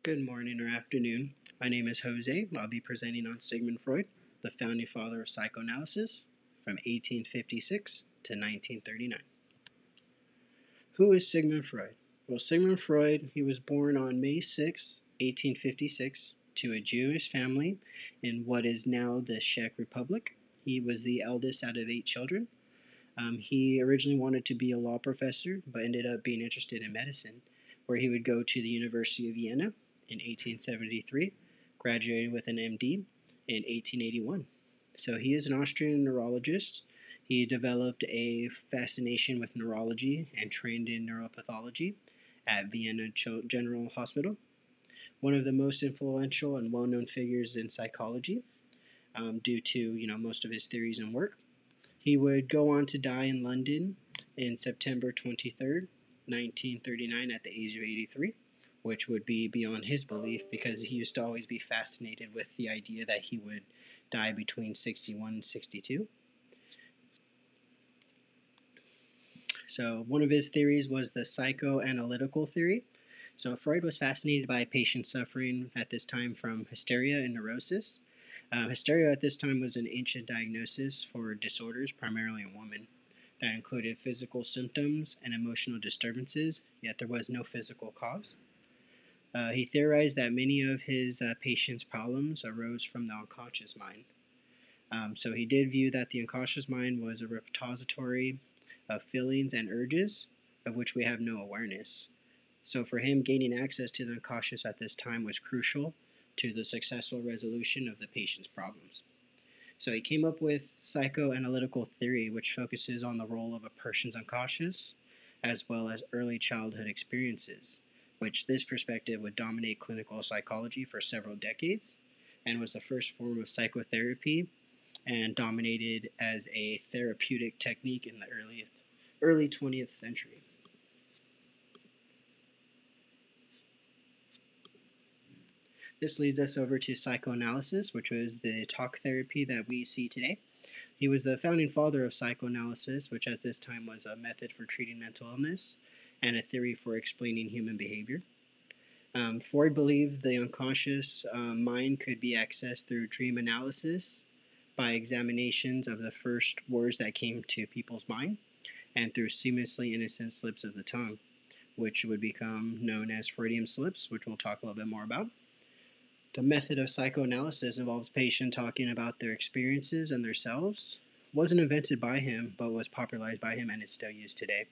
Good morning or afternoon. My name is Jose. I'll be presenting on Sigmund Freud, the founding father of psychoanalysis from 1856 to 1939. Who is Sigmund Freud? Well, Sigmund Freud, he was born on May 6, 1856, to a Jewish family in what is now the Czech Republic. He was the eldest out of 8 children. He originally wanted to be a law professor, but ended up being interested in medicine, where he would go to the University of Vienna in 1873, graduating with an MD in 1881. So he is an Austrian neurologist. He developed a fascination with neurology and trained in neuropathology at Vienna General Hospital. One of the most influential and well-known figures in psychology, due to most of his theories and work. He would go on to die in London in September 23rd, 1939, at the age of 83, which would be beyond his belief because he used to always be fascinated with the idea that he would die between 61 and 62. So one of his theories was the psychoanalytical theory. So Freud was fascinated by patients suffering at this time from hysteria and neurosis. Hysteria at this time was an ancient diagnosis for disorders, primarily in women, that included physical symptoms and emotional disturbances, yet there was no physical cause. He theorized that many of his patients' problems arose from the unconscious mind. So he did view that the unconscious mind was a repository of feelings and urges of which we have no awareness. So for him, gaining access to the unconscious at this time was crucial to the successful resolution of the patient's problems. So he came up with psychoanalytical theory, which focuses on the role of a person's unconscious as well as early childhood experiences, which this perspective would dominate clinical psychology for several decades and was the first form of psychotherapy and dominated as a therapeutic technique in the early 20th century. This leads us over to psychoanalysis, which was the talk therapy that we see today. He was the founding father of psychoanalysis, which at this time was a method for treating mental illness and a theory for explaining human behavior. Freud believed the unconscious mind could be accessed through dream analysis by examinations of the first words that came to people's mind and through seamlessly innocent slips of the tongue, which would become known as Freudian slips, which we'll talk a little bit more about. The method of psychoanalysis involves patients talking about their experiences and their selves. It wasn't invented by him, but was popularized by him and is still used today.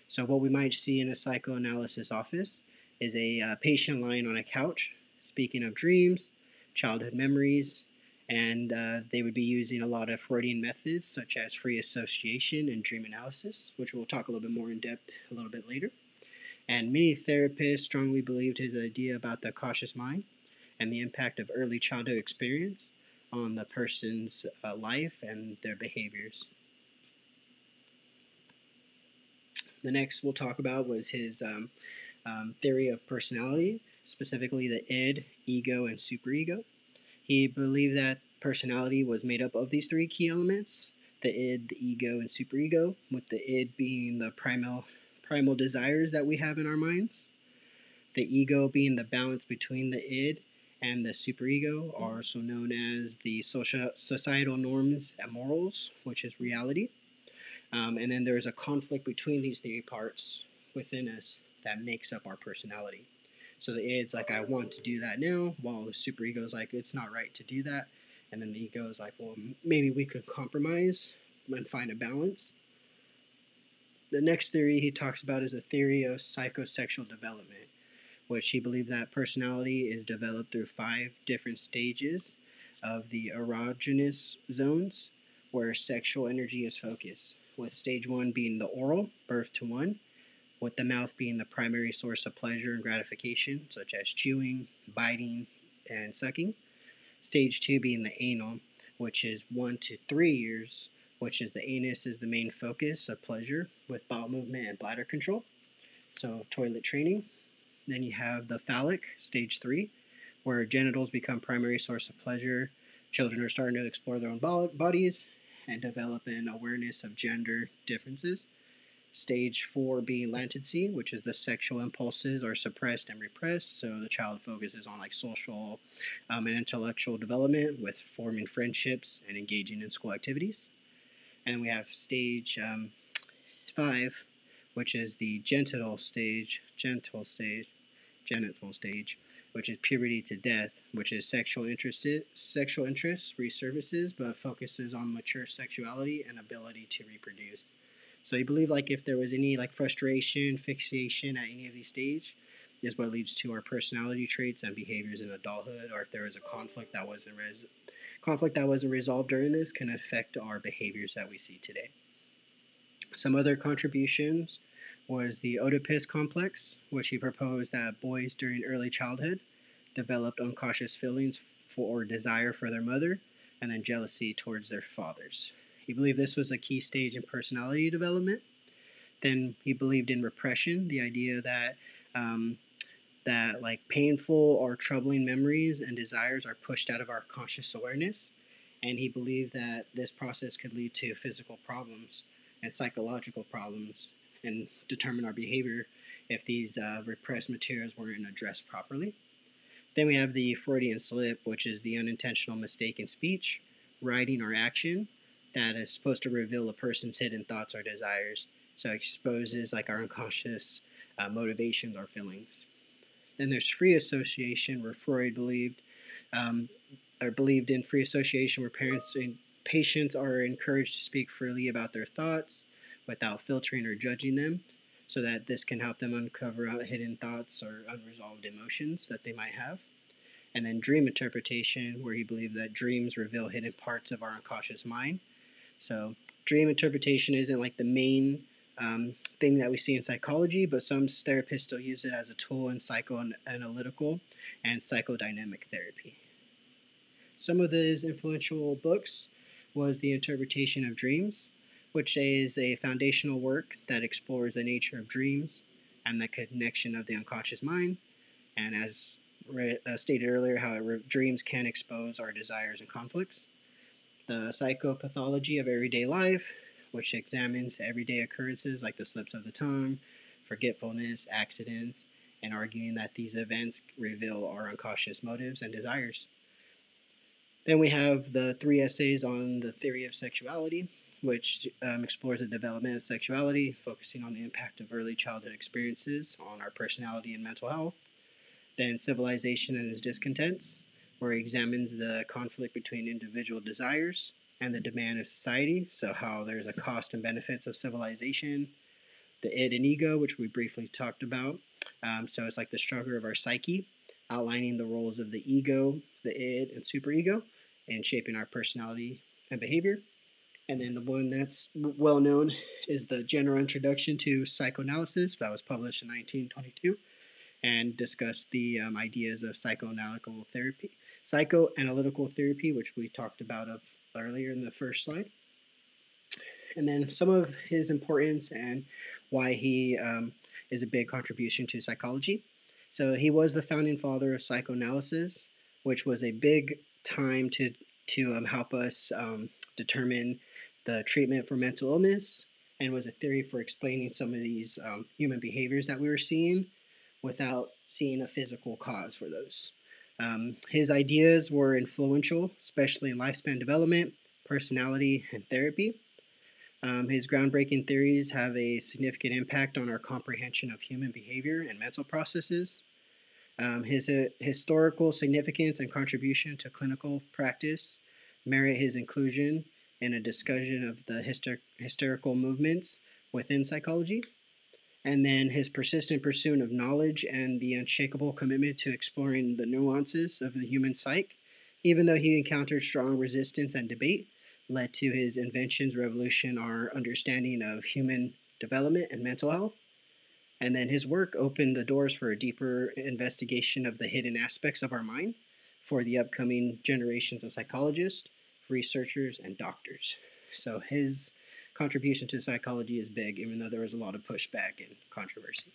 So what we might see in a psychoanalysis office is a patient lying on a couch, speaking of dreams, childhood memories, and they would be using a lot of Freudian methods such as free association and dream analysis, which we'll talk a little bit more in depth a little bit later. And many therapists strongly believed his idea about the cautious mind and the impact of early childhood experience on the person's life and their behaviors. The next we'll talk about was his theory of personality, specifically the id, ego, and superego. He believed that personality was made up of these 3 key elements, the id, the ego, and superego, with the id being the primal desires that we have in our minds, the ego being the balance between the id and the superego, also known as the societal norms and morals, which is reality. And then there's a conflict between these 3 parts within us that makes up our personality. So the id's like, I want to do that now, while the superego's like, it's not right to do that. And then the ego is like, well, maybe we could compromise and find a balance. The next theory he talks about is a theory of psychosexual development, which he believed that personality is developed through 5 different stages of the erogenous zones where sexual energy is focused, with stage 1 being the oral, birth to 1, with the mouth being the primary source of pleasure and gratification, such as chewing, biting, and sucking. Stage 2 being the anal, which is 1 to 3 years, which is the anus is the main focus of pleasure, with bowel movement and bladder control, so toilet training. Then you have the phallic, stage 3, where genitals become primary source of pleasure. Children are starting to explore their own bodies and develop an awareness of gender differences. Stage 4 being latency, which is the sexual impulses are suppressed and repressed. So the child focuses on like social and intellectual development with forming friendships and engaging in school activities. And we have stage 5, which is the genital stage, which is puberty to death, which is sexual interest resurfaces but focuses on mature sexuality and ability to reproduce. So you believe like if there was any like frustration, fixation at any of these stages, is what leads to our personality traits and behaviors in adulthood, or if there was a conflict that wasn't resolved during this, can affect our behaviors that we see today. Some other contributions was the Oedipus complex, which he proposed that boys during early childhood developed unconscious feelings for or desire for their mother, and then jealousy towards their fathers. He believed this was a key stage in personality development. Then he believed in repression, the idea that like painful or troubling memories and desires are pushed out of our conscious awareness, and he believed that this process could lead to physical problems and psychological problems and determine our behavior if these repressed materials weren't addressed properly. Then we have the Freudian slip, which is the unintentional mistake in speech, writing, or action that is supposed to reveal a person's hidden thoughts or desires. So it exposes like our unconscious motivations or feelings. Then there's free association, where Freud believed in free association, where patients are encouraged to speak freely about their thoughts without filtering or judging them, so that this can help them uncover hidden thoughts or unresolved emotions that they might have. And then dream interpretation, where he believed that dreams reveal hidden parts of our unconscious mind. So dream interpretation isn't like the main thing that we see in psychology, but some therapists still use it as a tool in psychoanalytical and psychodynamic therapy. Some of his influential books was The Interpretation of Dreams, which is a foundational work that explores the nature of dreams and the connection of the unconscious mind, and as stated earlier, how dreams can expose our desires and conflicts. The Psychopathology of Everyday Life, which examines everyday occurrences like the slips of the tongue, forgetfulness, accidents, and arguing that these events reveal our unconscious motives and desires. Then we have the 3 essays on the theory of sexuality, which explores the development of sexuality, focusing on the impact of early childhood experiences on our personality and mental health. Then Civilization and Its Discontents, where he examines the conflict between individual desires and the demand of society, so how there's a cost and benefits of civilization. The id and ego, which we briefly talked about, so it's like the struggle of our psyche, outlining the roles of the ego, the id, and superego in shaping our personality and behavior. And then the one that's well known is the General Introduction to Psychoanalysis, that was published in 1922, and discussed the ideas of psychoanalytical therapy, which we talked about earlier in the first slide. And then some of his importance and why he is a big contribution to psychology. So he was the founding father of psychoanalysis, which was a big time to help us determine the treatment for mental illness, and was a theory for explaining some of these human behaviors that we were seeing without seeing a physical cause for those. His ideas were influential, especially in lifespan development, personality, and therapy. His groundbreaking theories have a significant impact on our comprehension of human behavior and mental processes. His historical significance and contribution to clinical practice merit his inclusion in a discussion of the hysterical movements within psychology. And then his persistent pursuit of knowledge and the unshakable commitment to exploring the nuances of the human psyche, even though he encountered strong resistance and debate, led to his inventions revolution our understanding of human development and mental health. And then his work opened the doors for a deeper investigation of the hidden aspects of our mind for the upcoming generations of psychologists, researchers, and doctors. So his contribution to psychology is big, even though there was a lot of pushback and controversy.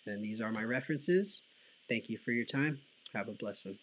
And these are my references. Thank you for your time. Have a blessed one.